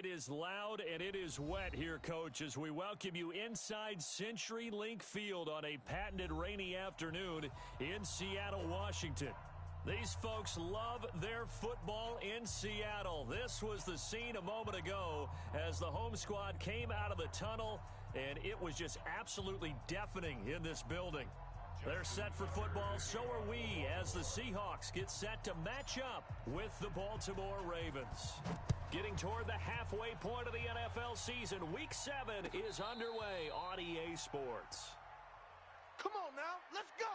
It is loud and it is wet here, Coach, as we welcome you inside CenturyLink Field on a patented rainy afternoon in Seattle, Washington. These folks love their football in Seattle. This was the scene a moment ago as the home squad came out of the tunnel, and it was just absolutely deafening in this building. They're set for football, so are we, as the Seahawks get set to match up with the Baltimore Ravens. Getting toward the halfway point of the NFL season, Week 7 is underway on EA Sports. Come on now, let's go!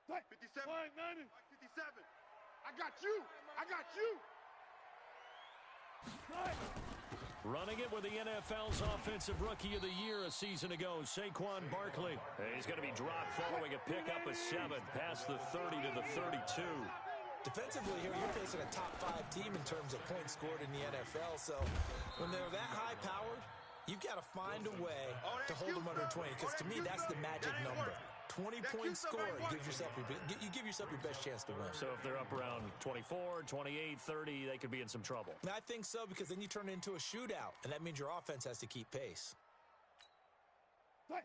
Flag 57. Flag 90. Flag 57. I got you. I got you. Running it with the NFL's Offensive Rookie of the Year a season ago, Saquon Barkley. He's going to be dropped following a pickup of 7 past the 30 to the 32. Defensively here, you're facing a top-5 team in terms of points scored in the NFL, so when they're that high-powered, you've got to find a way to hold them under 20, because to me, that's the magic number. 20-point score, you give yourself your best chance to win. So if they're up around 24, 28, 30, they could be in some trouble. I think so, because then you turn it into a shootout, and that means your offense has to keep pace.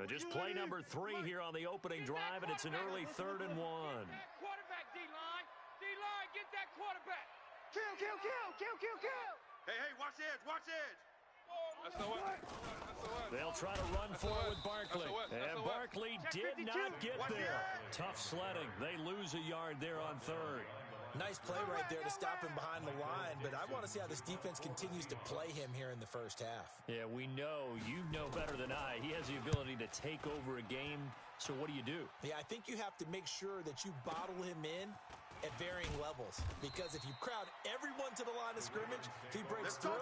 Just play number 3 here on the opening drive, and it's an early 3rd and 1. Quarterback, D-line. D-line, get that quarterback. Kill, kill, kill, kill, kill, kill. Hey, watch edge, watch edge. That's the what? They'll try to run for it with Barkley. And Barkley did not get there. Tough sledding. They lose a yard there on 3rd. Nice play right there to stop him behind the line, but I want to see how this defense continues to play him here in the first half. Yeah, we know. You know better than I. He has the ability to take over a game, so what do? Yeah, I think you have to make sure that you bottle him in at varying levels, because if you crowd everyone to the line of scrimmage, if he breaks through,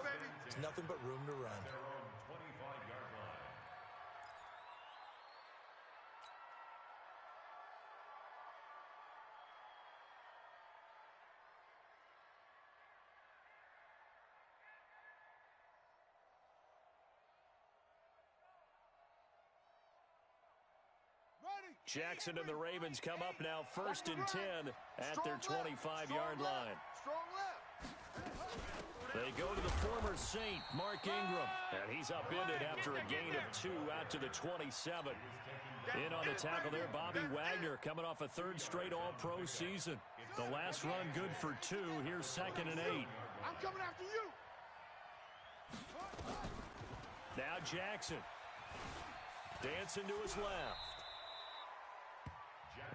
there's nothing but room to run. Jackson and the Ravens come up now 1st and 10 at their 25-yard line. Strong left. They go to the former Saint, Mark Ingram, and he's upended after a gain of 2 out to the 27. In on the tackle there, Bobby Wagner, coming off a 3rd straight All-Pro season. The last run good for 2. Here's 2nd and 8. I'm coming after you. Now Jackson. Dancing to his left.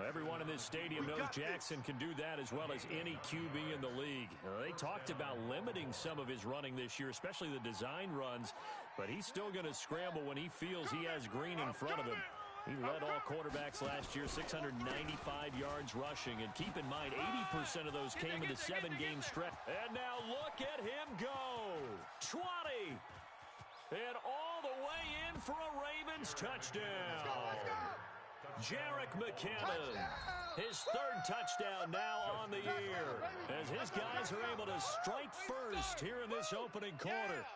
Everyone in this stadium knows Jackson can do that as well as any QB in the league. They talked about limiting some of his running this year, especially the design runs, but he's still going to scramble when he feels he has green in front of him. He led all quarterbacks last year, 695 yards rushing. And keep in mind, 80% of those came in the 7-game stretch. And now look at him go. 20. And all the way in for a Ravens touchdown. Jarek McKinnon, his 3rd touchdown now on the year, as his guys are able to strike first here in this opening quarter.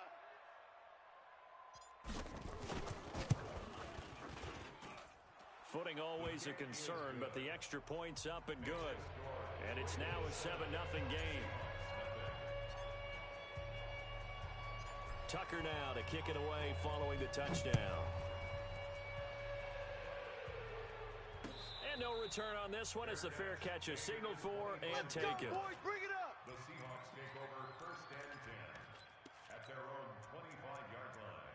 Footing always a concern, but the extra point's up and good. And it's now a 7-0 game. Tucker now to kick it away following the touchdown. And no return on this one as the fair catch is signaled for and taken. Boys, bring it up. The Seahawks take over 1st and 10 at their own 25-yard line.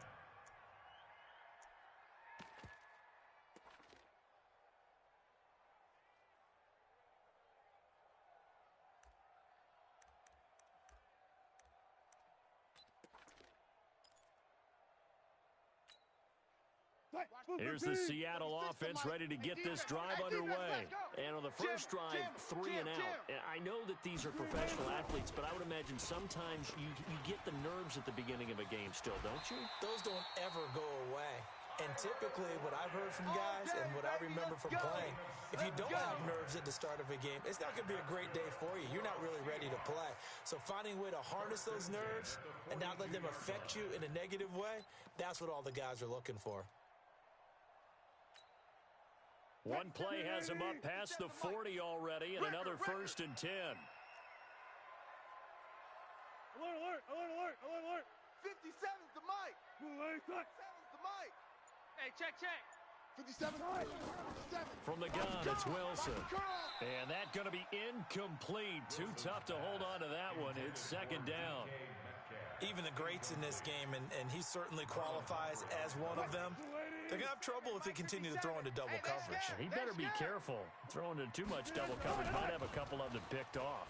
Here's the Seattle offense ready to get this drive underway. And on the first drive, 3 and out. And I know that these are professional athletes, but I would imagine sometimes you get the nerves at the beginning of a game still, don't you? Those don't ever go away. And typically, what I've heard from guys and what I remember from playing, if you don't have nerves at the start of a game, it's not going to be a great day for you. You're not really ready to play. So finding a way to harness those nerves and not let them affect you in a negative way, that's what all the guys are looking for. One play has him up past the 40 already, and another 1st and 10. Alert, alert, alert, alert, alert, alert. 57's the mic. 57's the mic. Hey, check. 57. From the gun, it's Wilson. And that's going to be incomplete. Too tough to hold on to that one. It's 2nd down. Even the greats in this game, and he certainly qualifies as one of them, they're going to have trouble if they continue to throw into double coverage. He better be careful. Throwing into too much double coverage might have a couple of them picked off.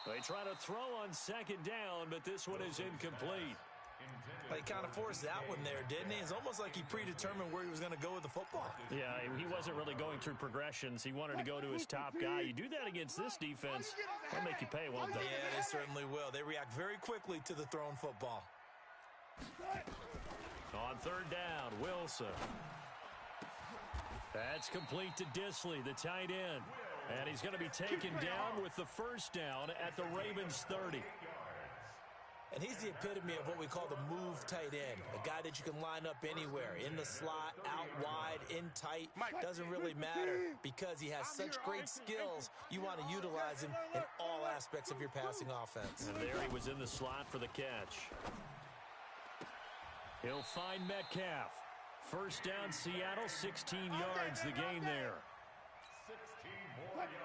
They try to throw on 2nd down, but this one is incomplete. He kind of forced that one there, didn't he? It's almost like he predetermined where he was going to go with the football. Yeah, he wasn't really going through progressions. He wanted to go to his top guy. You do that against this defense, they'll make you pay, won't they? Yeah, they certainly will. They react very quickly to the thrown football. On 3rd down, Wilson. That's complete to Disley, the tight end. And he's going to be taken down with the 1st down at the Ravens 30. And he's the epitome of what we call the move tight end, a guy that you can line up anywhere, in the slot, out wide, in tight, doesn't really matter because he has such great skills. You want to utilize him in all aspects of your passing offense. And there he was in the slot for the catch. He'll find Metcalf. 1st down, Seattle, 16 yards the gain there.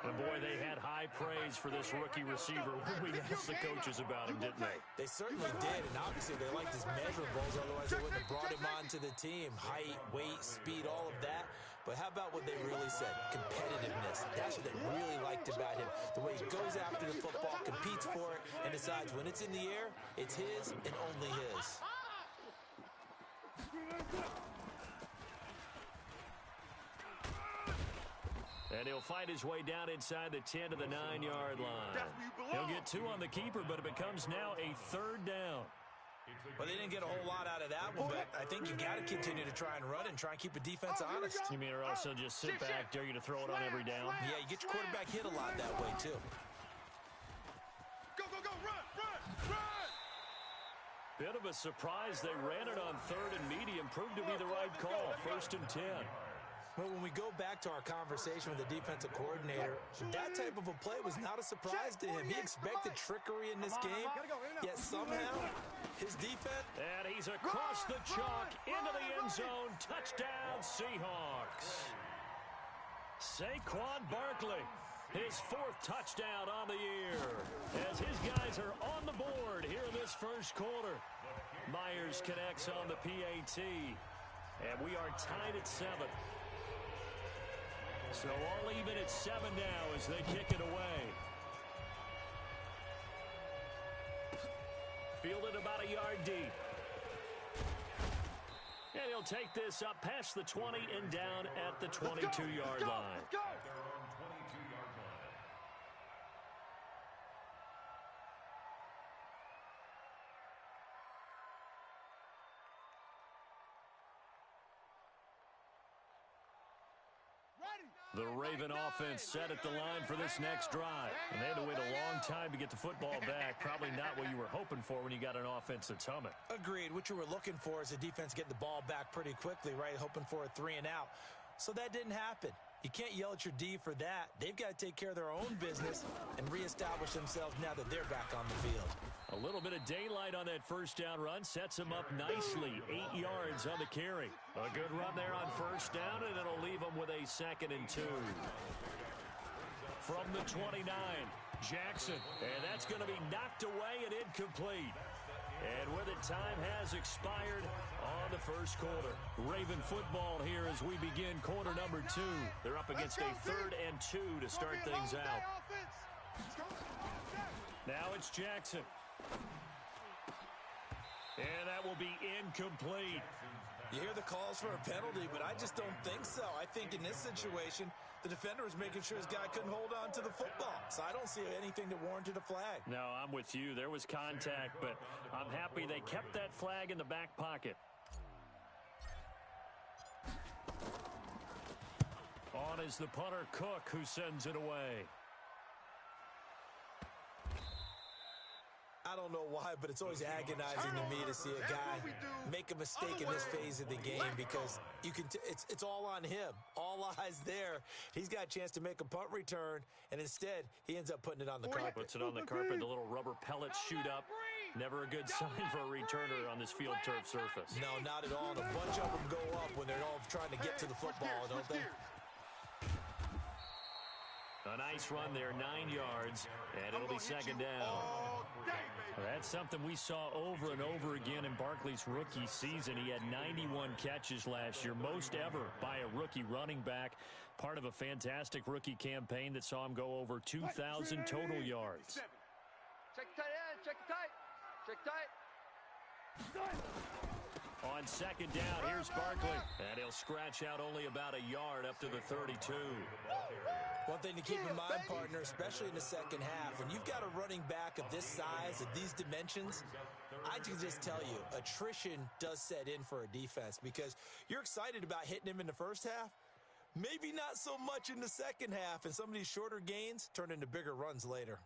And boy, they had high praise for this rookie receiver when we asked the coaches about him, didn't they? They certainly did, and obviously they liked his measurables, otherwise they wouldn't have brought him onto the team. Height, weight, speed, all of that. But how about what they really said? Competitiveness. That's what they really liked about him. The way he goes after the football, competes for it, and decides when it's in the air, it's his and only his. And he'll fight his way down inside the 10 to the 9-yard line. He'll get 2 on the keeper, but it becomes now a 3rd down. Well, they didn't get a whole lot out of that one, but I think you've got to continue to try and run and try and keep a defense honest. You mean or else they'll just sit back, dare you to throw it on every down? Yeah, you get your quarterback hit a lot that way, too. Go, run! Bit of a surprise. They ran it on 3rd and medium. Proved to be the right call. 1st and 10. Well, when we go back to our conversation with the defensive coordinator, that type of a play was not a surprise to him. He expected trickery in this game, yet somehow his defense... And he's across the chalk into the end zone. Touchdown, Seahawks. Saquon Barkley, his 4th touchdown on the year, as his guys are on the board here in this 1st quarter. Myers connects on the PAT, and we are tied at 7. So all even at 7 now as they kick it away. Fielded about a yard deep. And he'll take this up past the 20 and down at the 22-yard line. Their own 22-yard line. The Raven offense set at the line for this next drive. And they had to wait a long time to get the football back. Probably not what you were hoping for when you got an offense that's humming. Agreed. What you were looking for is the defense getting the ball back pretty quickly, right? Hoping for a 3 and out. So that didn't happen. You can't yell at your D for that. They've got to take care of their own business and reestablish themselves now that they're back on the field. A little bit of daylight on that 1st down run sets him up nicely. 8 yards on the carry. A good run there on 1st down, and it'll leave him with a 2nd and 2. From the 29, Jackson. And that's going to be knocked away and incomplete. And where the time has expired on the 1st quarter. Raven football here as we begin quarter number 2. They're up against a 3rd and 2 to start things out. Now it's Jackson. And that will be incomplete. You hear the calls for a penalty, but I just don't think so. I think in this situation, the defender was making sure his guy couldn't hold on to the football. So I don't see anything that warranted a flag. No, I'm with you. There was contact, but I'm happy they kept that flag in the back pocket. On is the punter, Cook, who sends it away. I don't know why, but it's always agonizing to me to see a guy make a mistake in this phase of the game because you can. It's all on him. All eyes there. He's got a chance to make a punt return, and instead he ends up putting it on the carpet. Puts it on the carpet. The little rubber pellets shoot up. Never a good sign for a returner on this field turf surface. No, not at all. And a bunch of them go up when they're all trying to get to the football, don't they? A nice run there, 9 yards, and it'll be second down. That's something we saw over and over again in Barkley's rookie season. He had 91 catches last year, most ever by a rookie running back. Part of a fantastic rookie campaign that saw him go over 2,000 total yards. Check tight end, check tight. Check tight. On second down, here's Barkley. And he'll scratch out only about a yard up to the 32. One thing to keep in mind, partner, especially in the second half, when you've got a running back of this size, of these dimensions, I can just tell you, attrition does set in for a defense because you're excited about hitting him in the first half, maybe not so much in the second half, and some of these shorter gains turn into bigger runs later.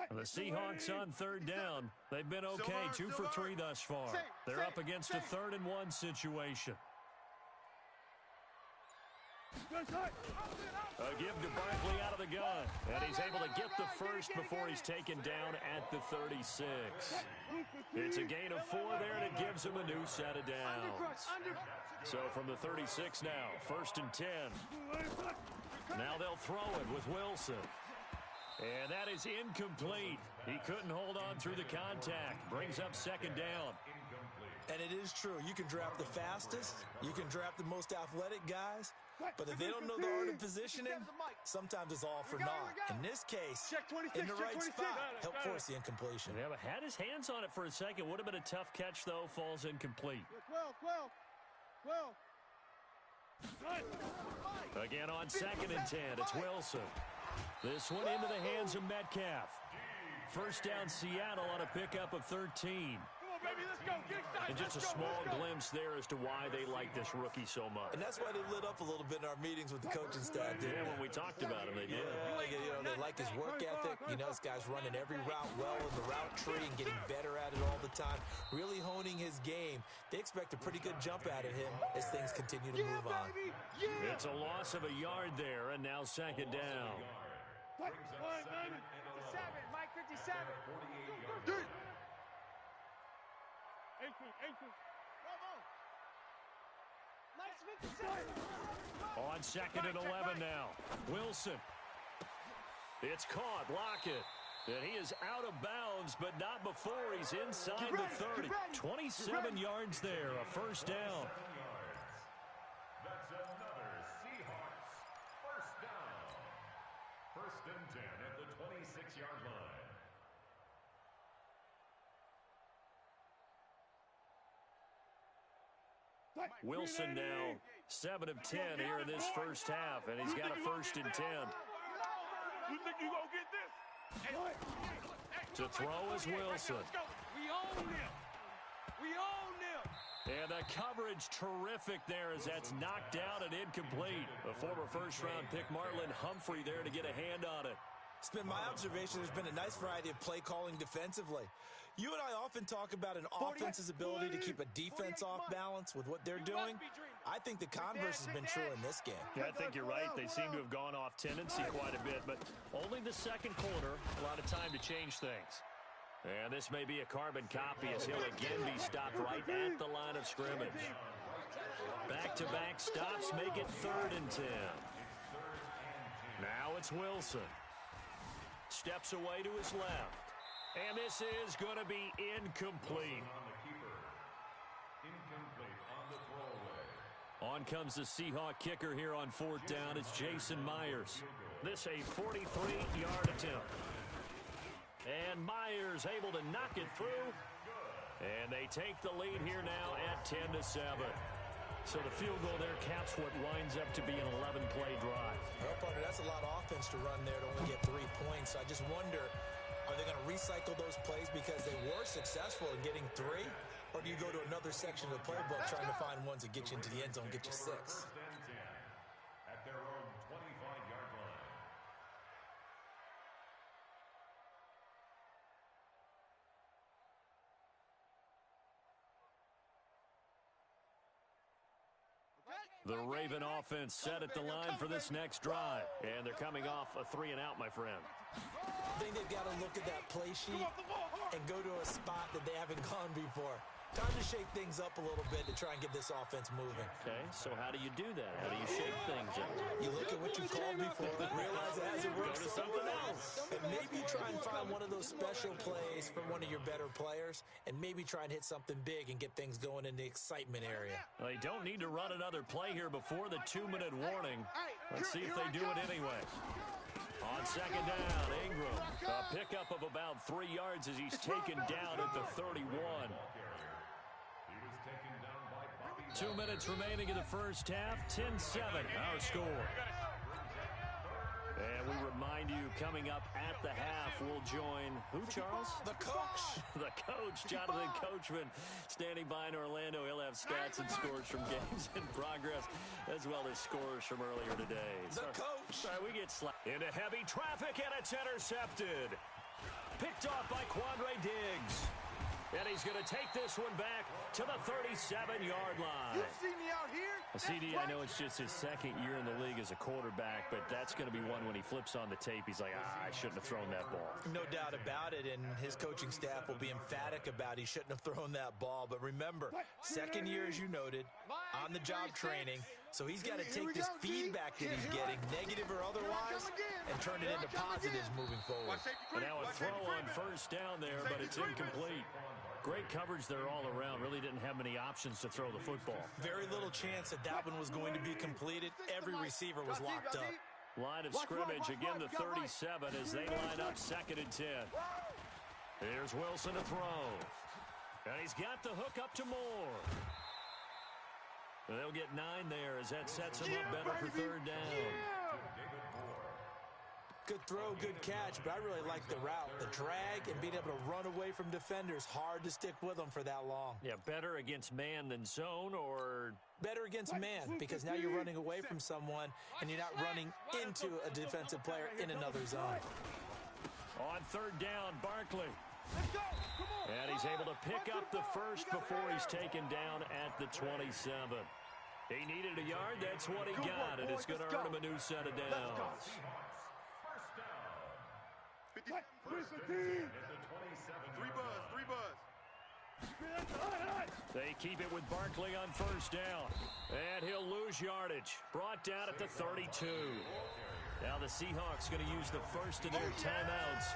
The Seahawks on third down. They've been okay, 2 for 3 thus far. They're up against a 3rd and 1 situation. A give to Barkley out of the gun. And he's able to get the first before he's taken down at the 36. It's a gain of 4 there, and it gives him a new set of downs. So from the 36 now, 1st and 10. Now they'll throw it with Wilson. And that is incomplete. He couldn't hold on through the contact. Brings up second down. And it is true. You can draft the fastest. You can draft the most athletic guys. But if they don't know the art of positioning, sometimes it's all for naught. In this case, in the right spot, help force the incompletion. Yeah, but had his hands on it for a second. Would have been a tough catch, though. Falls incomplete. 12. Again on 2nd and 10. It's Wilson. This one into the hands of Metcalf. First down, Seattle on a pickup of 13. And just a small glimpse there as to why they like this rookie so much. And that's why they lit up a little bit in our meetings with the coaching staff, didn't when we talked about him, they did. Yeah, they like his work ethic. You know, this guy's running every route well in the route tree and getting better at it all the time, really honing his game. They expect a pretty good jump out of him as things continue to move on. It's a loss of a yard there, and now second down. 57, Mike 57. On 2nd and 11 now. Wilson. It's caught. Lockett. And he is out of bounds, but not before he's inside the 30. 27 yards there. A first down. That's another Seahawks first down. 1st and 10 at the 26-yard line. Wilson now 7 of 10 here in this first half, and he's got a 1st and 10. You think you gonna get this? To throw is Wilson. We own them. We own them. And the coverage terrific there as that's knocked out and incomplete. A former first-round pick, Marlon Humphrey, there to get a hand on it. It's been my observation there's been a nice variety of play calling defensively. You and I often talk about an offense's ability to keep a defense off balance with what they're doing. I think the converse has been true in this game. Yeah, I think you're right. They seem to have gone off tendency quite a bit, but only the second quarter, a lot of time to change things. And this may be a carbon copy as he'll again be stopped right at the line of scrimmage. Back-to-back stops make it 3rd and 10. Now it's Wilson. Steps away to his left. And this is going to be incomplete. On comes the Seahawk kicker here on 4th down. It's Jason Myers. This a 43-yard attempt. And Myers able to knock it through. And they take the lead here now at 10-7. So the field goal there caps what winds up to be an 11-play drive. Well, partner, that's a lot of offense to run there to only get 3 points. I just wonder, are they going to recycle those plays because they were successful in getting 3? Or do you go to another section of the playbook trying to find ones that get you into the end zone, get you 6? At their own 25-yard line. The Raven offense set at the line for this next drive. And thee coming off a 3-and-out, my friend. I think they've got to look at that play sheet and go to a spot that they haven't gone before. Time to shake things up a little bit to try and get this offense moving. Okay, so how do you do that? How do you shake things up? You look at what you called before, realize it hasn't worked, go to something else. And maybe you try and find one of those special plays from one of your better players, and maybe try and hit something big and get things going in the excitement area. Well, they don't need to run another play here before the 2-minute warning. Let's see if they do it anyway. On second down, Ingram, a pickup of about 3 yards as he's taken down at the 31. 2 minutes remaining in the first half, 10-7, our score. And we remind you, coming up at the half, we'll join who, Charles? The coach. The coach, Jonathan Coachman, standing by in Orlando. He'll have stats and scores from games in progress, as well as scores from earlier today. The coach. Sorry, we get slapped into heavy traffic, and it's intercepted. Picked off by Quandre Diggs. And he's going to take this one back to the 37-yard line. You see me out here? CD, I know it's just his second year in the league as a quarterback, but that's going to be one when he flips on the tape. He's like, I shouldn't have thrown that ball. No doubt about it, and his coaching staff will be emphatic about he shouldn't have thrown that ball. But remember, second year, as you noted, on-the-job training, so he's got to take this feedback that he's getting, negative or otherwise, and turn it into positives moving forward. And now a throw on first down there, but it's incomplete. Great coverage there all around. Really didn't have many options to throw the football. Very little chance that one was going to be completed. Every receiver was locked up. Line of scrimmage, again the 37 as they line up 2nd and 10. Here's Wilson to throw. And he's got the hook up to Moore. They'll get 9 there as that sets him up better for 3rd down. Good throw, good catch, but I really like the route. The drag and being able to run away from defenders. Hard to stick with them for that long. Yeah, better against man than zone, or? Better against man, because now you're running away from someone and you're not running into a defensive player in another zone. On 3rd down, Barkley. And he's able to pick up the first before he's taken down at the 27. He needed a yard. That's what he got, and it's going to earn him a new set of downs. 3 buzz. They keep it with Barkley on 1st down. And he'll lose yardage. Brought down at the 32. Now the Seahawks going to use the first of their timeouts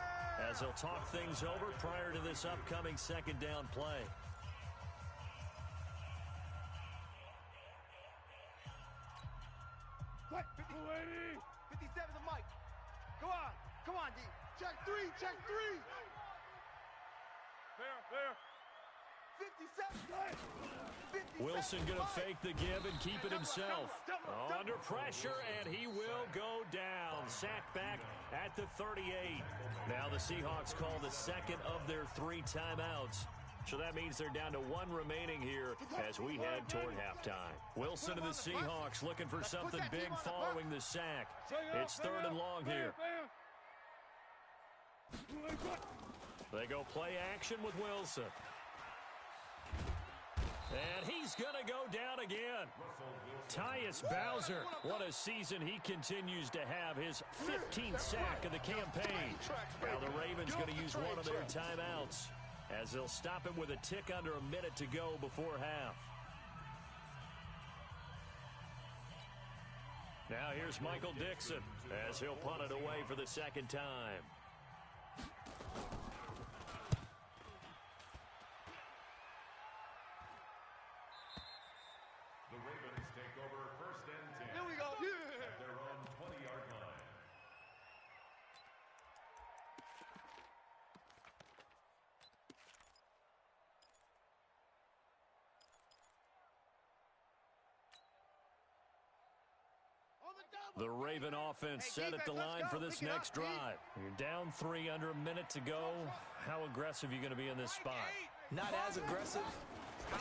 as they'll talk things over prior to this upcoming 2nd down play. What? 57 the mic. Go on. Come on, D. Check 3. Fair. 57. Wilson going to fake the give and keep it himself. Under pressure, and he will go down. Sacked back at the 38. Now the Seahawks call the 2nd of their 3 timeouts. So that means they're down to 1 remaining here as we head toward halftime. Wilson and the Seahawks looking for something big following the sack. It's 3rd and long here. They go play action with Wilson. And he's going to go down again. Tyus Bowser, what a season he continues to have. His 15th sack of the campaign. Now the Ravens going to use one of their timeouts as they'll stop him with a tick under a minute to go before half. Now here's Michael Dixon as he'll punt it away for the 2nd time. The Ravens take over 1st and 10. Here we go. At their own 20-yard line. The Raven offense set at the line for this next drive. You're down 3 under a minute to go. How aggressive are you going to be in this spot? Not as aggressive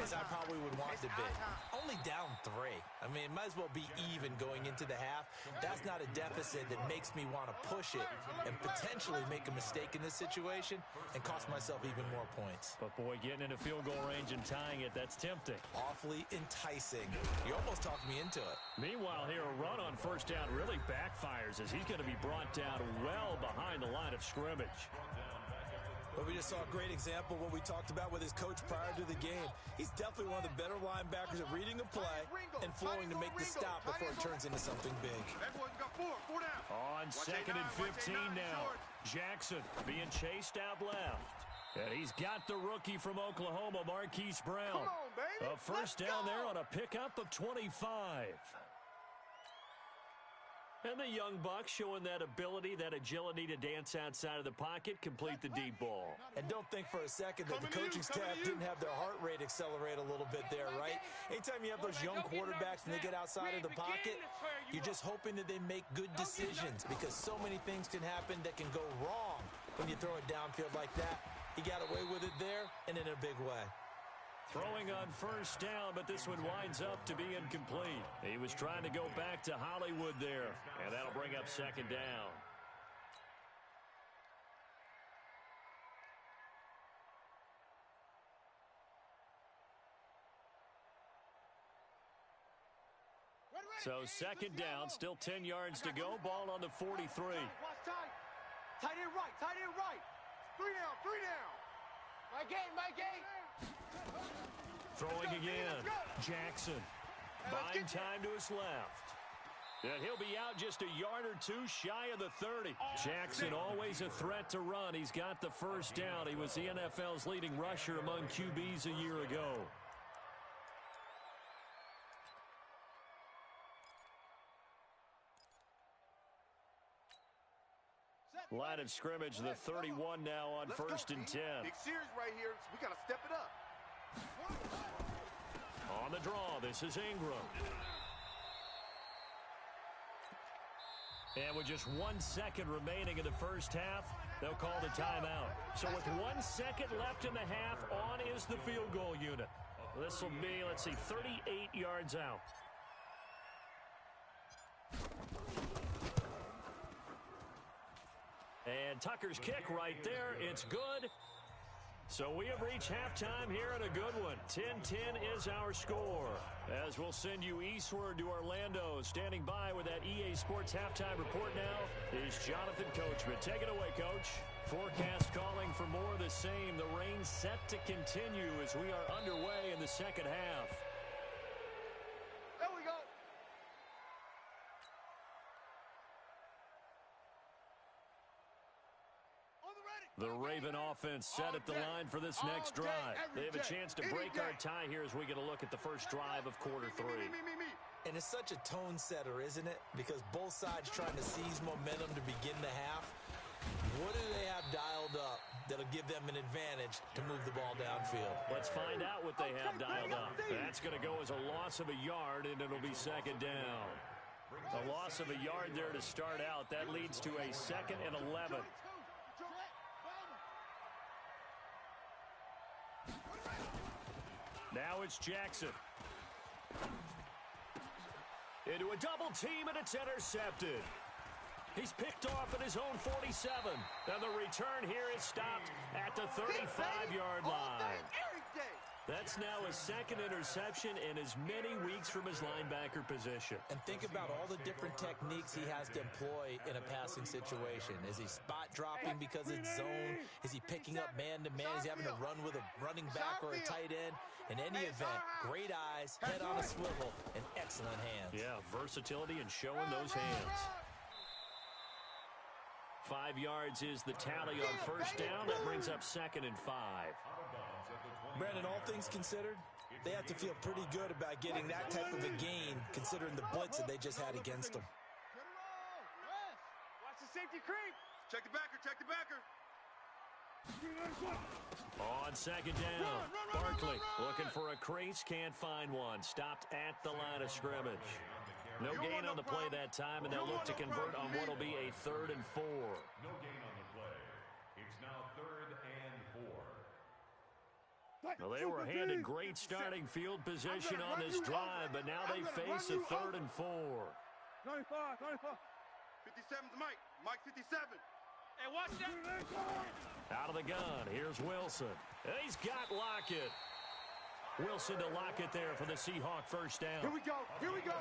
as I probably would want to be. Only down 3. I mean, it might as well be even going into the half. That's not a deficit that makes me want to push it and potentially make a mistake in this situation and cost myself even more points. But, boy, getting into field goal range and tying it, that's tempting. Awfully enticing. You almost talked me into it. Meanwhile, here, a run on first down really backfires as he's going to be brought down well behind the line of scrimmage. But we just saw a great example of what we talked about with his coach prior to the game. He's definitely one of the better linebackers at reading a play and flowing to make the stop before it turns into something big. On 2nd and 15 now. Jackson being chased out left. And he's got the rookie from Oklahoma, Marquise Brown. A first down there on a pickup of 25. And the young buck showing that ability, that agility to dance outside of the pocket, complete the deep ball. And don't think for a second that the coaching staff didn't have their heart rate accelerate a little bit there, right? Anytime you have those young quarterbacks and they get outside of the pocket, you're just hoping that they make good decisions because so many things can happen that can go wrong when you throw it downfield like that. He got away with it there and in a big way. Throwing on first down, but this one winds up to be incomplete. He was trying to go back to Hollywood there, and that'll bring up second down. So second down, still 10 yards to go, ball on the 43. Watch tight. Tight end right. 3 down. My game. Throwing again. Jackson. Buying time to his left. And he'll be out just a yard or 2 shy of the 30. Jackson always a threat to run. He's got the first down. He was the NFL's leading rusher among QBs a year ago. Line of scrimmage, the 31 now on first and 10. Big series right here. We got to step it up. On the draw, this is Ingram. And with just 1 second remaining in the first half, they'll call the timeout. So with 1 second left in the half, on is the field goal unit. This will be, 38 yards out. And Tucker's kick right there. It's good. So we have reached halftime here in a good one. 10-10 is our score. As we'll send you eastward to Orlando. Standing by with that EA Sports halftime report now is Jonathan Coachman. Take it away, Coach. Forecast calling for more of the same. The rain set to continue as we are underway in the second half. There we go. The Raven offense set at the line for this next drive. They have a chance to break our tie here as we get a look at the first drive of quarter 3. And it's such a tone setter, isn't it? Because both sides trying to seize momentum to begin the half. What do they have dialed up that'll give them an advantage to move the ball downfield? Let's find out what they have dialed up. That's going to go as a loss of a yard, and it'll be second down. A loss of a yard there to start out. That leads to a 2nd and 11. Now it's Jackson. Into a double team, and it's intercepted. He's picked off at his own 47. And the return here is stopped at the 35-yard line. That's now his 2nd interception in as many weeks from his linebacker position. And think about all the different techniques he has to employ in a passing situation. Is he spot dropping because it's zone? Is he picking up man-to-man? Is he having to run with a running back or a tight end? In any event, great eyes, head on a swivel, and excellent hands. Yeah, versatility and showing those hands. 5 yards is the tally on first down. That brings up 2nd and 5. Brandon, all things considered, they have to feel pretty good about getting that type of a gain considering the blitz that they just had against them. Watch the safety creep. Check the backer. On second down, Barkley looking for a crease, can't find one. Stopped at the line of scrimmage. No gain on the play that time, and they'll look to convert on what will be a 3rd and 4. No gain on the play. It's now 3rd and 4. Well, they were handed great starting field position on this drive, but now they face a 3rd and 4. 95. 57's Mike. Mike 57. Hey, watch that. Out of the gun, here's Wilson. He's got Lockett. Wilson to Lockett there for the Seahawk first down. Here we go.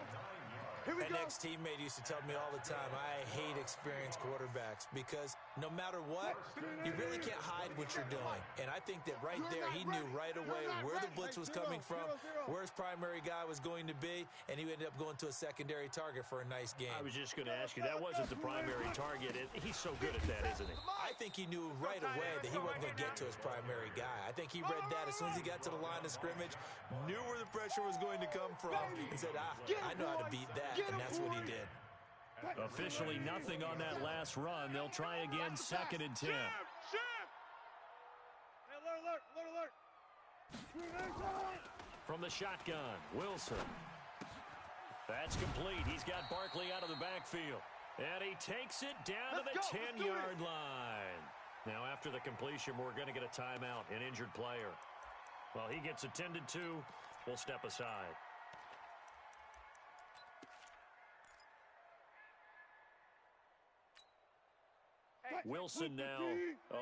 An ex-teammate used to tell me all the time, I hate experienced quarterbacks because no matter what, you really can't hide what you're doing. And I think that right there, he knew right away where the blitz was coming from, where his primary guy was going to be, and he ended up going to a secondary target for a nice game. I was just going to ask you, that wasn't the primary target. He's so good at that, isn't he? I think he knew right away that he wasn't going to get to his primary guy. I think he read that as soon as he got to the line of scrimmage, knew where the pressure was going to come from, and said, I know how to beat that. And that's what he did. Officially nothing on that last run. They'll try again, 2nd and 10. Hey, alert. From the shotgun, Wilson. That's complete. He's got Barkley out of the backfield. And he takes it down to the 10-yard line. Now, after the completion, we're going to get a timeout, an injured player. Well, he gets attended to. We'll step aside. Wilson now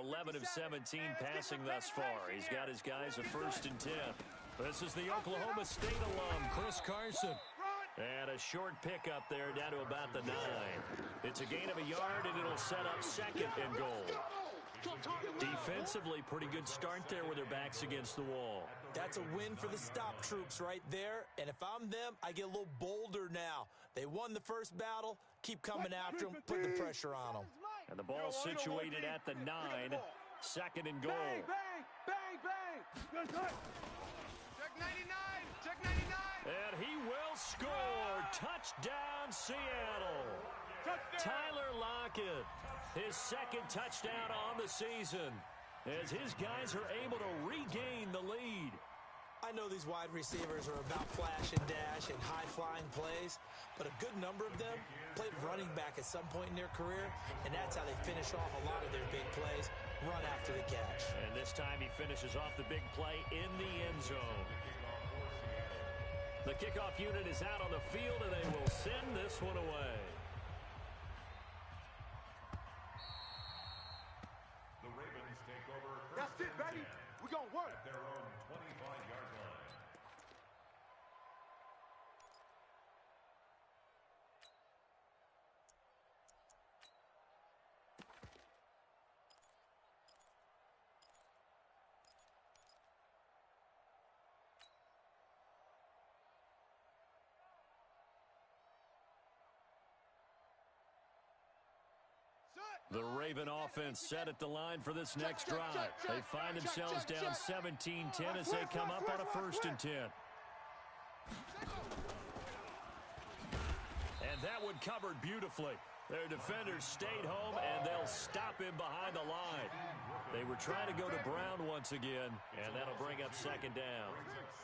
11 of 17 passing thus far. He's got his guys a 1st and 10. This is the Oklahoma State alum, Chris Carson. And a short pickup there down to about the 9. It's a gain of a yard, and it'll set up 2nd and goal. Defensively, pretty good start there with their backs against the wall. That's a win for the stop troops right there. And if I'm them, I get a little bolder now. They won the first battle. Keep coming after them. Put the pressure on them. And the ball situated at the 9. 2nd and goal. Check 99. Check 99. And he will score. Touchdown, Seattle. Tyler Lockett, his 2nd touchdown on the season, as his guys are able to regain the lead. I know these wide receivers are about flash and dash and high-flying plays, but a good number of them played running back at some point in their career, and that's how they finish off a lot of their big plays, run after the catch. And this time he finishes off the big play in the end zone. The kickoff unit is out on the field, and they will send this one away. The Ravens take over. That's it, baby. We're going to work. At their own 25-yard line. The Raven offense set at the line for this next drive. They find themselves down 17-10 as they come up on a 1st and 10. And that one covered beautifully. Their defenders stayed home, and they'll stop him behind the line. They were trying to go to Brown once again, and that'll bring up 2nd down.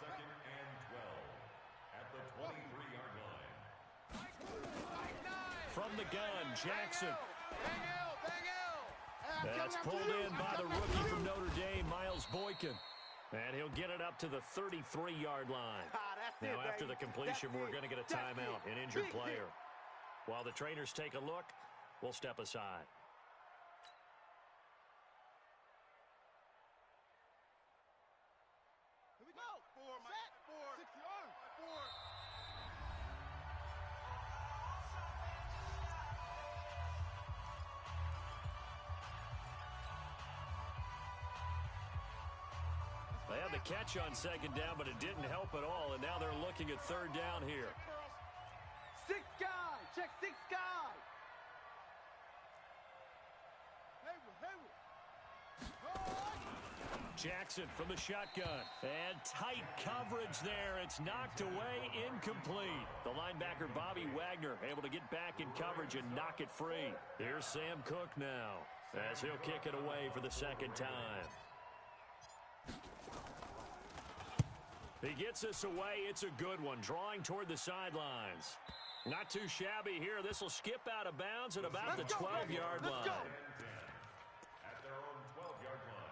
2nd and 12 at the 23-yard line. From the gun, Jackson. That's pulled in by the rookie from Notre Dame, Miles Boykin. And he'll get it up to the 33-yard line. Now, after the completion, we're going to get a timeout, an injured player. While the trainers take a look, we'll step aside. Here we go. 4, Mike. 4. 6 yards. 4. They had the catch on 2nd down, but it didn't help at all, and now they're looking at 3rd down here. 6 guy. Check 6 guy. Jackson from the shotgun. And tight coverage there. It's knocked away, incomplete. The linebacker, Bobby Wagner, able to get back in coverage and knock it free. Here's Sam Cook now, as he'll kick it away for the 2nd time. He gets this away. It's a good one, drawing toward the sidelines. Not too shabby here. This will skip out of bounds at about the 12-yard line. At their own 12-yard line.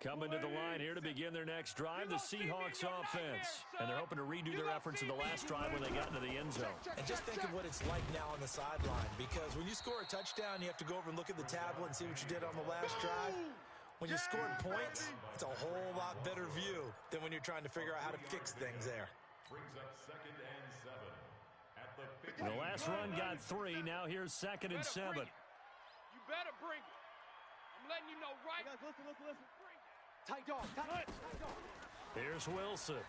Coming to the line here to begin their next drive, the Seahawks offense. And they're hoping to redo their efforts in the last drive when they got into the end zone. And just think of what it's like now on the sideline, because when you score a touchdown, you have to go over and look at the tablet and see what you did on the last drive. When you scored points, it's a whole lot better view than when you're trying to figure out how to fix things there. Brings up 2nd and 7 at the 50. The last run got 3. Now here's 2nd and 7. You better bring it. I'm letting you know right. Guys, listen. Bring it. Tight dog. Here's Wilson.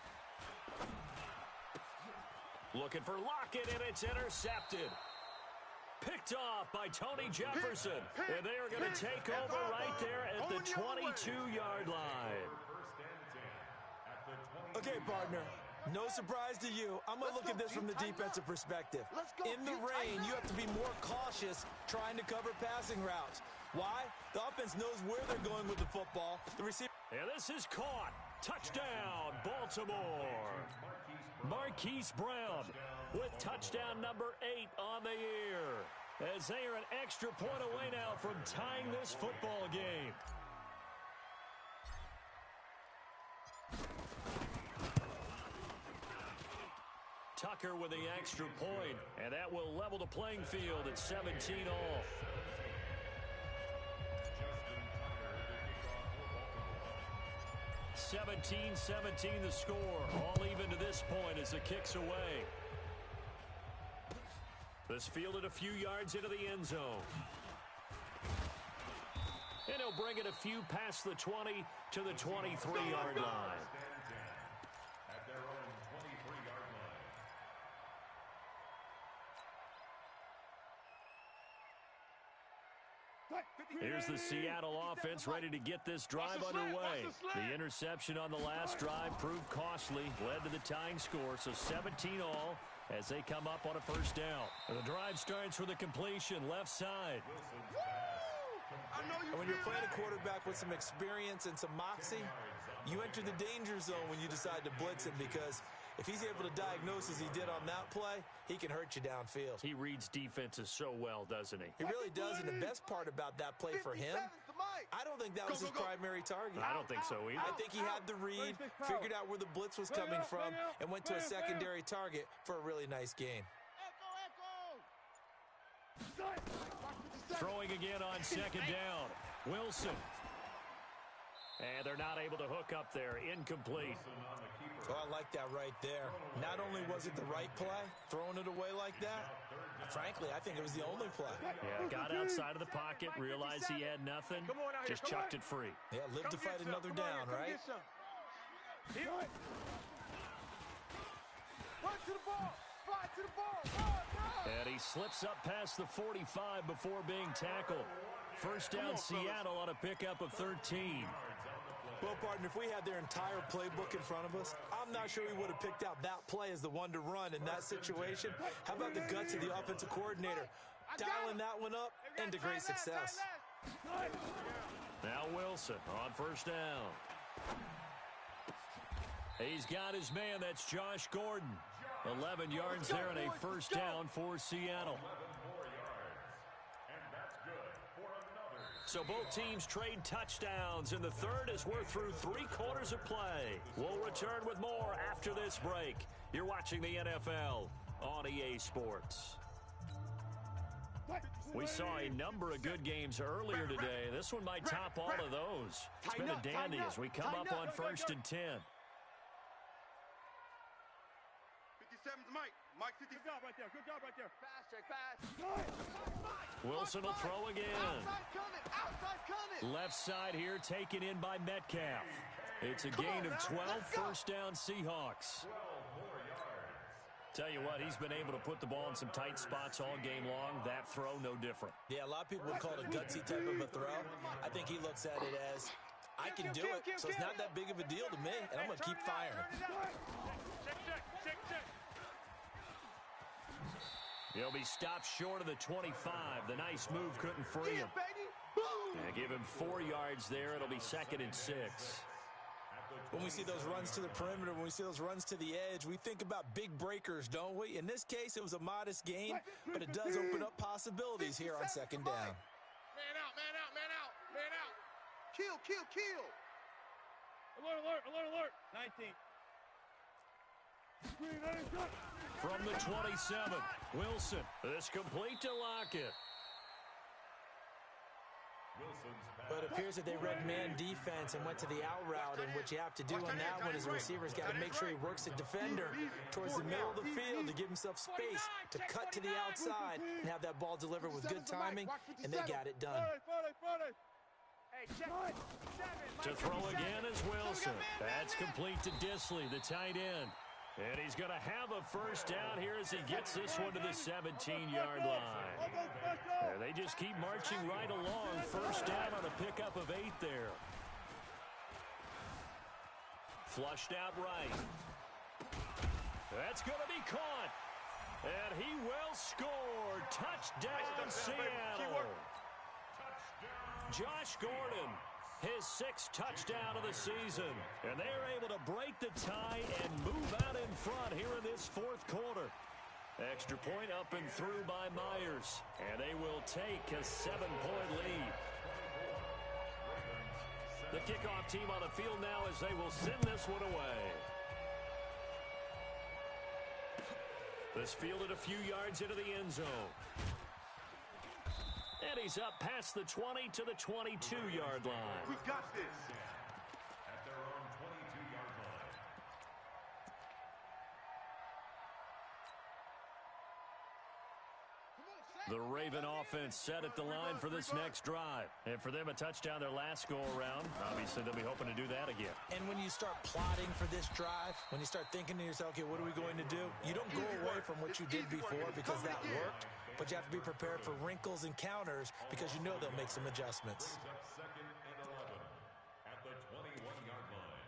Looking for Lockett, and it's intercepted. Picked off by Tony Jefferson. And they are going to take over right there at the 22-yard line. Okay, partner, no surprise to you. I'm going to look at this from the defensive perspective. In the rain, you have to be more cautious trying to cover passing routes. Why? The offense knows where they're going with the football. The receiver. And this is caught. Touchdown, Baltimore. Marquise Brown with touchdown number 8 on the year, as they are an extra point away now from tying this football game. Tucker with the extra point, and that will level the playing field at 17 all. 17-17 the score. All even to this point as the kick's away. This fielded a few yards into the end zone. And he'll bring it a few past the 20 to the 23-yard line. At their own 23-yard line. Here's the Seattle offense ready to get this drive underway. The interception on the last drive proved costly, led to the tying score, so 17 all as they come up on a first down. The drive starts with a completion left side. And when you're playing a quarterback with some experience and some moxie, you enter the danger zone when you decide to blitz him, because if he's able to diagnose as he did on that play, he can hurt you downfield. He reads defenses so well, doesn't he? He really does, and the best part about that play for him, I don't think that was his primary target. I don't think so either. I think he had the read, figured out where the blitz was coming from, and went to a secondary target for a really nice gain. Throwing again on second down. Wilson. And they're not able to hook up there. Incomplete. Oh, I like that right there. Not only was it the right play, throwing it away like that, frankly, I think it was the only play. Yeah, got outside of the pocket, realized he had nothing, just chucked it free. Yeah, live to fight another down, right? Run to the ball. Fly to the ball. Run. And he slips up past the 45 before being tackled. First down, Seattle on a pickup of 13. Well, partner, if we had their entire playbook in front of us, I'm not sure we would have picked out that play as the one to run in that situation. How about the guts of the offensive coordinator? Dialing that one up into great success. Now Wilson on first down. He's got his man. That's Josh Gordon. 11 yards there and a first down for Seattle. So both teams trade touchdowns in the third as we're through 3 quarters of play. We'll return with more after this break. You're watching the NFL on EA Sports. We saw a number of good games earlier today. This one might top all of those. It's been a dandy as we come up on 1st and 10. 57's Mike. Mike 50. Good job right there. Good job right there. Pass, check, pass. Wilson will throw again. Outside coming. Outside coming. Left side here taken in by Metcalf. It's a gain of 12, first down Seahawks. Tell you what, he's been able to put the ball in some tight spots all game long. That throw, no different. Yeah, a lot of people would call it a gutsy type of a throw. I think he looks at it as, I can do it, so it's not that big of a deal to me, and I'm going to keep firing. Check. He'll be stopped short of the 25. The nice move couldn't free him. Baby. Boom. Yeah, give him 4 yards there. It'll be 2nd and 6. When we see those runs to the perimeter, when we see those runs to the edge, we think about big breakers, don't we? In this case, it was a modest gain, but it does open up possibilities here on second down. Man out, man out, man out, man out. Kill, kill, kill. Alert, alert, alert, alert. 19. From the 27, Wilson. This complete to Lockett. But it appears that they read man defense and went to the out route, and what you have to do on that one is the receiver's got to make sure he works the defender towards the middle of the field to give himself space to cut to the outside and have that ball delivered with good timing, and they got it done. To throw again is Wilson. That's complete to Disley, the tight end. And he's going to have a first down here as he gets this one to the 17-yard line. They just keep marching right along. First down on a pickup of 8 there. Flushed out right. That's going to be caught. And he will score. Touchdown, Seattle. Josh Gordon, his 6th touchdown of the season. And they are able to break the tie and move out in front here in this 4th quarter. Extra point up and through by Myers. And they will take a 7-point lead. The kickoff team on the field now as they will send this one away. This fielded a few yards into the end zone. And he's up past the 20 to the 22-yard line. We got this. At their own 22-yard line. The Raven offense set at the line for this next drive. And for them, a touchdown their last go-around. Obviously, they'll be hoping to do that again. And when you start plotting for this drive, when you start thinking to yourself, okay, what are we going to do? You don't go away from what you did before because that worked. But you have to be prepared for wrinkles and counters because you know they'll make some adjustments. Second and 11 at the 21-yard line.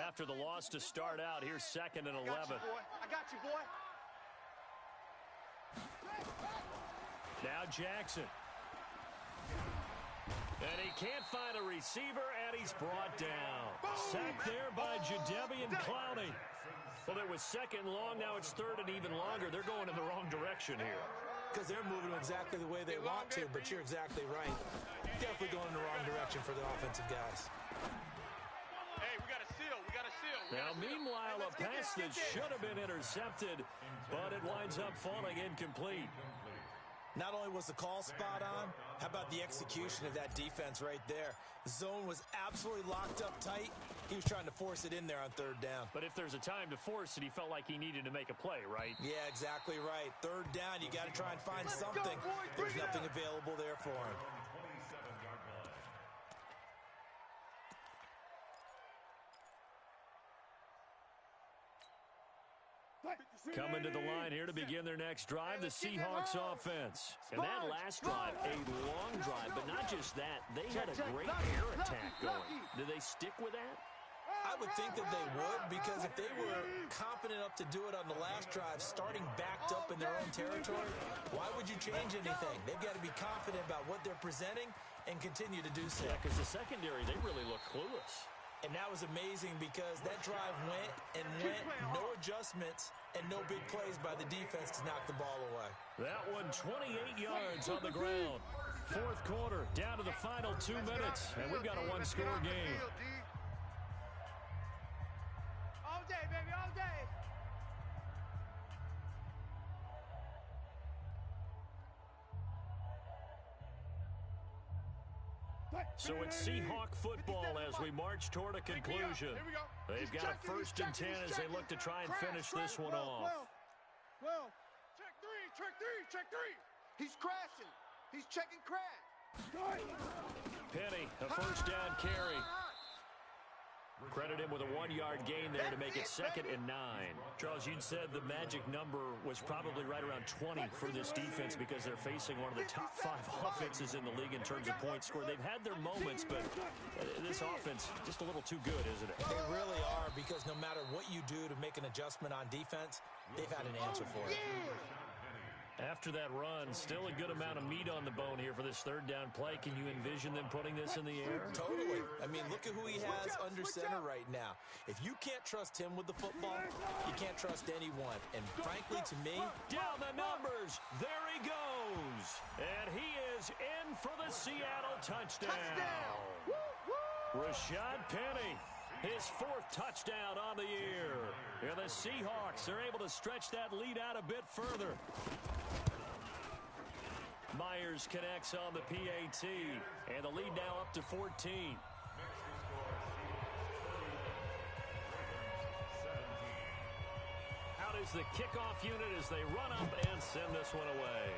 After the loss to start out, here's 2nd and 11. I got you, boy. Now Jackson. And he can't find a receiver, and he's brought down. Sacked there by Jadeveon Clowney. Well, it was 2nd long. Now it's 3rd and even longer. They're going in the wrong direction here. Because they're moving exactly the way they want to, but you're exactly right. Definitely going in the wrong direction for the offensive guys. Hey, we got a seal. We got a seal. Now, meanwhile, a pass that should have been intercepted, but it winds up falling incomplete. Not only was the call spot on, how about the execution of that defense right there? The zone was absolutely locked up tight. He was trying to force it in there on 3rd down. But if there's a time to force it, he felt like he needed to make a play, right? Yeah, exactly right. 3rd down, you got to try and find something. There's nothing available there for him. Coming to the line here to begin their next drive, the Seahawks offense. And that last drive, a long drive, but not just that. They had a great air attack going. Did they stick with that? I would think that they would, because if they were confident enough to do it on the last drive, starting backed up in their own territory, why would you change anything? They've got to be confident about what they're presenting and continue to do so. Yeah, because the secondary, they really look clueless. And that was amazing because that drive went and went, no adjustments, and no big plays by the defense to knock the ball away. That one, 28 yards on the ground. 4th quarter, down to the final 2 minutes, and we've got a 1-score game. All day, baby, all day. So it's Seahawk football as we march toward a conclusion. They've got a 1st and 10 as they look to try and finish this one off. Well, check 3, check 3. He's crashing. He's checking crash. Penny, a 1st down carry. Credit him with a 1-yard gain there to make it 2nd and 9. Charles, you'd said the magic number was probably right around 20 for this defense because they're facing one of the top 5 offenses in the league in terms of points scored. They've had their moments, but this offense just a little too good, isn't it? They really are, because no matter what you do to make an adjustment on defense, they've had an answer for it. After that run, still a good amount of meat on the bone here for this 3rd down play. Can you envision them putting this in the air? Totally. I mean, look at who he has under center right now. If you can't trust him with the football, you can't trust anyone. And frankly, to me... Down the numbers. There he goes. And he is in for the Seattle touchdown. Rashad Penny, his 4th touchdown on the year. And the Seahawks are able to stretch that lead out a bit further. Myers connects on the PAT, and the lead now up to 14. Out is the kickoff unit as they run up and send this one away.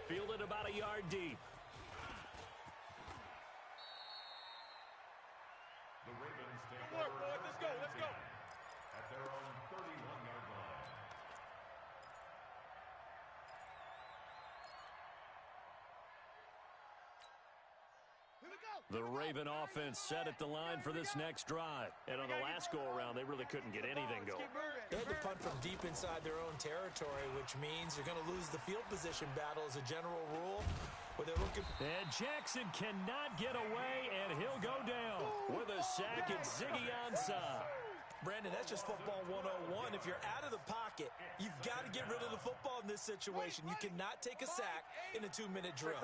Fielded about a yard deep. The Ravens take over. Let's go. At their own 31-yard line. The Raven offense set at the line for this next drive. And on the last go-around, they really couldn't get anything going. They had to punt from deep inside their own territory, which means you're going to lose the field position battle as a general rule. Where they're looking. And Jackson cannot get away, and he'll go down with a sack. It's Ziggy Ansah. Brandon, that's just football 101. If you're out of the pocket, you've got to get rid of the football in this situation. You cannot take a sack in a 2-minute drill.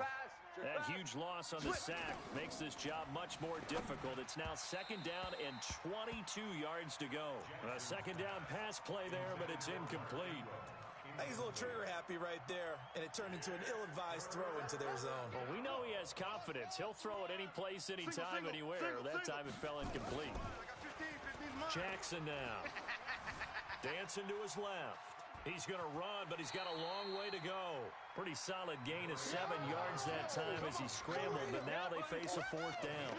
That huge loss on the sack makes this job much more difficult. It's now 2nd down and 22 yards to go. A 2nd down pass play there, but it's incomplete. I think he's a little trigger happy right there, and it turned into an ill-advised throw into their zone. Well, we know he has confidence. He'll throw it any place, anytime, anywhere. That time it fell incomplete. Jackson now. Dancing to his left. He's going to run, but he's got a long way to go. Pretty solid gain of 7 yards that time as he scrambled, but now they face a 4th down.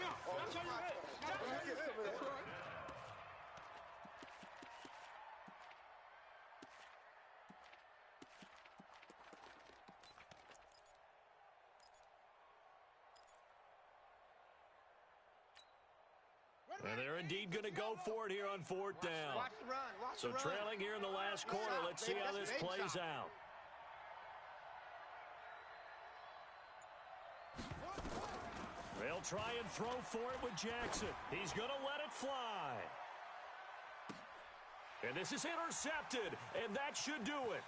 And they're indeed going to go for it here on 4th down. So trailing here in the last quarter. Let's see how this plays out. They'll try and throw for it with Jackson. He's going to let it fly. And this is intercepted, and that should do it.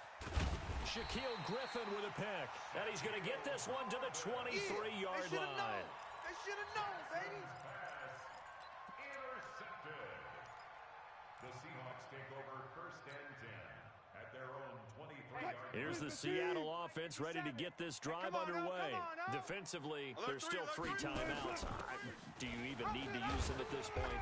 Shaquille Griffin with a pick. And he's going to get this one to the 23-yard line. They should have known, baby. The Seahawks take over 1st and 10 at their own 23-yard line. Here's the Seattle offense ready to get this drive underway. Defensively, there's still 3 timeouts. Do you even need to use them at this point?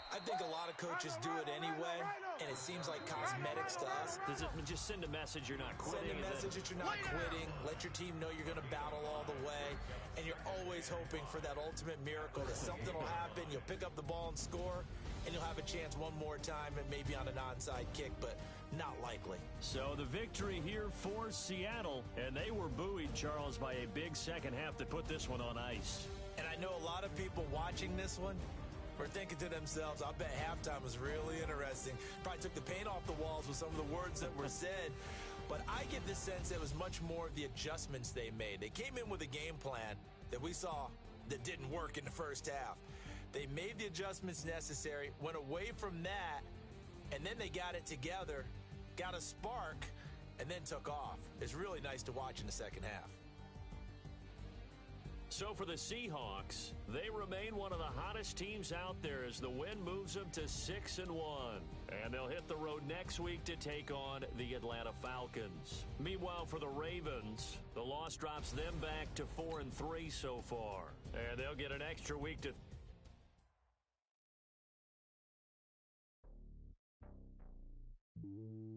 I think a lot of coaches do it anyway, and it seems like cosmetics to us. Does it just send a message you're not quitting? Send a message that you're not quitting. Let your team know you're going to battle all the way, and you're always hoping for that ultimate miracle that something will happen, you'll pick up the ball and score, and you'll have a chance one more time and maybe on an onside kick, but not likely. So the victory here for Seattle, and they were buoyed, Charles, by a big second half to put this one on ice. And I know a lot of people watching this one were thinking to themselves, I bet halftime was really interesting. Probably took the paint off the walls with some of the words that were said. But I get the sense it was much more of the adjustments they made. They came in with a game plan that we saw that didn't work in the first half. They made the adjustments necessary, went away from that, and then they got it together, got a spark, and then took off. It's really nice to watch in the second half. So for the Seahawks, they remain one of the hottest teams out there as the win moves them to 6-1. And they'll hit the road next week to take on the Atlanta Falcons. Meanwhile, for the Ravens, the loss drops them back to 4-3 so far. And they'll get an extra week to... Boy.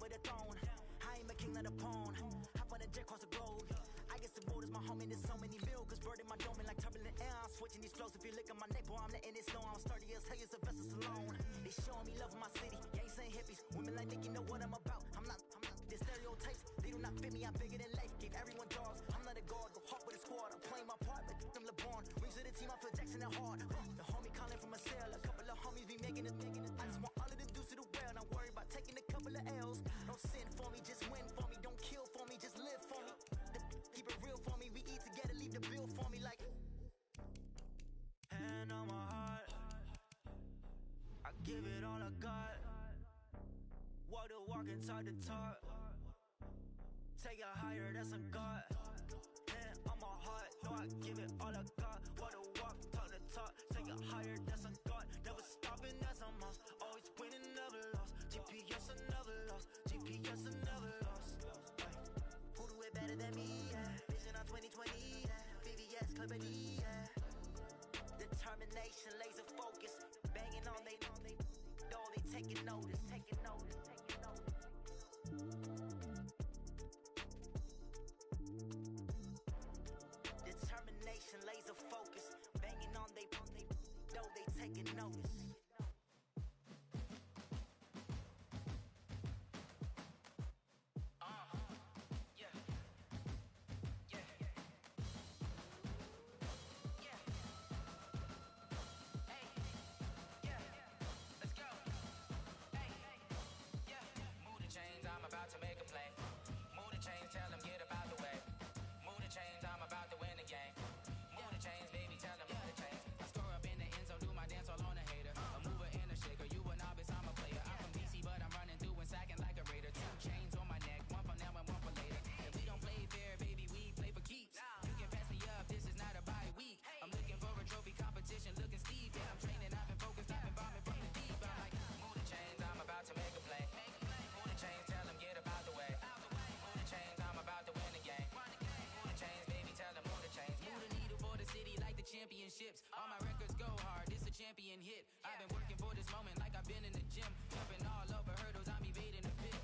with a throne. I ain't a king of the pawn. Hop on a jet across the globe. I get some borders, my homie, there's so many mil. Cause bird in my dome like turbulent air. I'm switching these flows. If you look at my neck, boy, I'm letting it slow. I'm sturdy as hell, it's a vessel alone. They showing me love in my city. Yeah, ain't saying hippies. Women like Nick, you know what I'm about. I'm not the stereotypes. They do not fit me, I'm bigger than life. Gave everyone jobs. I'm not a guard, go hard with a squad. I'm playing my part, but I'm LeBron. Rings of the team, I feel Jackson and hard. The homie calling from a cell. A couple of homies be making it. I just want all of them dudes to the well. Not worry about taking a couple of L's. Don't sin for me, just win for me. Don't kill for me, just live for me. Keep it real for me. We eat together, leave the bill for me like. Hand on my heart, I give it all I got. Walk the walk and talk the talk. Take it higher, that's a God. Hand on my heart, no, I give it all I got. Walk the walk, talk the talk. Take it higher, that's a God. Never stopping, that's a must. Always winning, never lost. GPS, I never lost. GPS, I never lost. Who do it better than me? Yeah. Vision on 2020. Yeah. VVS, Clarity. Yeah. Determination, laser focus. Banging on they though they taking notice. Determination, laser focus. Banging on they though they taking notice. Championships, all my records go hard. This a champion hit. I've been working for this moment like I've been in the gym. Jumping all over hurdles, I'm evading the pit.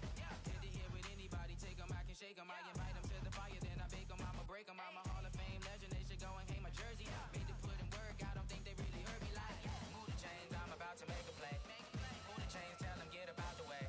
Good to hear with anybody, take them, I can shake them. I invite them to the fire, then I bake them. I'ma break them. I'm a Hall of Fame legend, they should go and hang my jersey. Made to put in work, I don't think they really heard me like. Move the chains, I'm about to make a play. Move the chains, tell them get up out the way.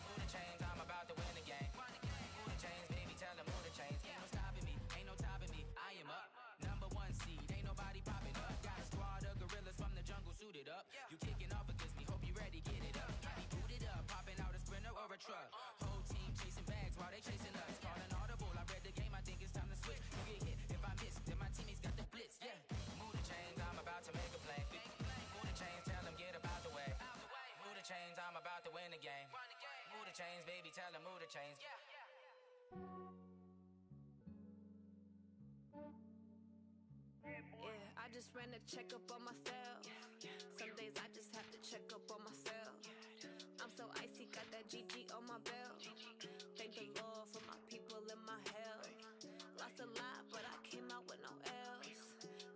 Move the chains, I'm about to win the game. Move the chains, baby, tell them move the chains. Ain't no stopping me, ain't no topping me. I am up, number one seed, ain't nobody popping up. Got a squad of gorillas from the jungle suited up. You kicking off against me, hope you ready, get it up. I be booted up, popping out a Sprinter or a truck. Whole team chasing bags while they chasing us. Calling audible, I read the game, I think it's time to switch. You get hit, if I miss, then my teammates got the blitz, yeah. Move the chains, I'm about to make a play. Move the chains, tell them get up out the way. Move the chains, I'm about to win the game. Move the chains, baby, tell them move the chains. Yeah, I just ran a checkup on myself. Some days I just have to check up on myself. I'm so icy, got that GG on my belt. Thank the Lord for my people in my health. Lost a lot, but I came out with no L's.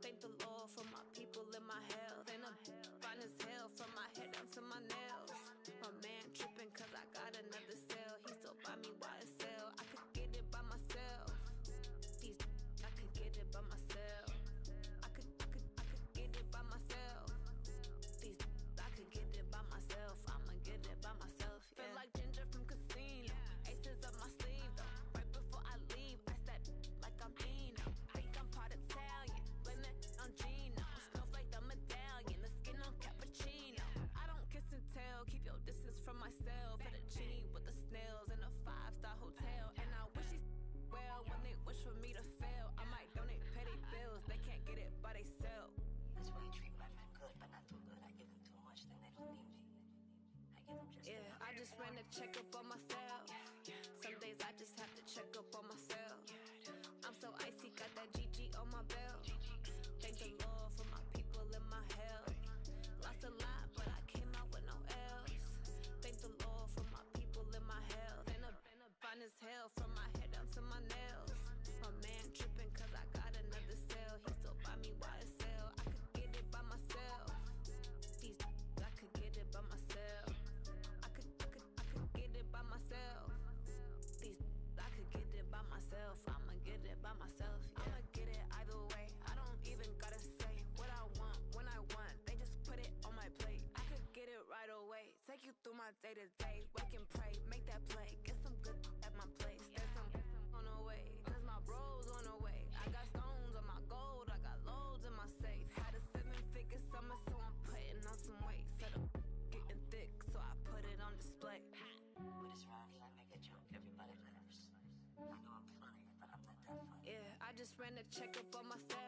Thank the Lord for my people in my health. And I'm fine as hell from my head down to my nails. My man tripping cause I got another cell. He still buy me YSL. I could get it by myself. I could get it by myself. I could get it by myself. I could get it by myself. I'ma get it by myself. Yeah. Feel like Ginger from Casino. Aces up my sleeve though. Right before I leave, I step like I'm Dino. Think I'm part Italian. Blame that on Gino. Snowflake the medallion. The skin on cappuccino. I don't kiss and tell. Keep your distance from myself. Fettuccine with the snails in a 5-star hotel. And I wish he well when they wish for me to fail. I might donate petty bills. They can't get it by they sell. That's why you treat my men good, but not too good. I give them too much, then they don't need me. I give them just enough. I just ran a checkup on myself. Some days I just have to check up on myself. I'm so icy, got that GG on my belt. Thank the Lord for my people in my health. Lost a lot, but I came out with no L's. Thank the Lord for my people in my health. And I'm fine as hell from my head down to my nails. My man tripping cause I got another cell. He still buy me YSL. I could get it by myself. I could get it by myself. I could get it by myself. Walk you through my day-to-day. Wake and pray, make that play. Get some good at my place. There's some on the way, cause my bro's on the way. I got stones on my gold, I got loads in my safe. Had a 7-figure summer, so I'm putting on some weight. Said I'm getting thick, so I put it on display. With this round, I make a joke, everybody laughs. I know I'm funny, but I'm not that funny. Yeah, I just ran a checkup on myself.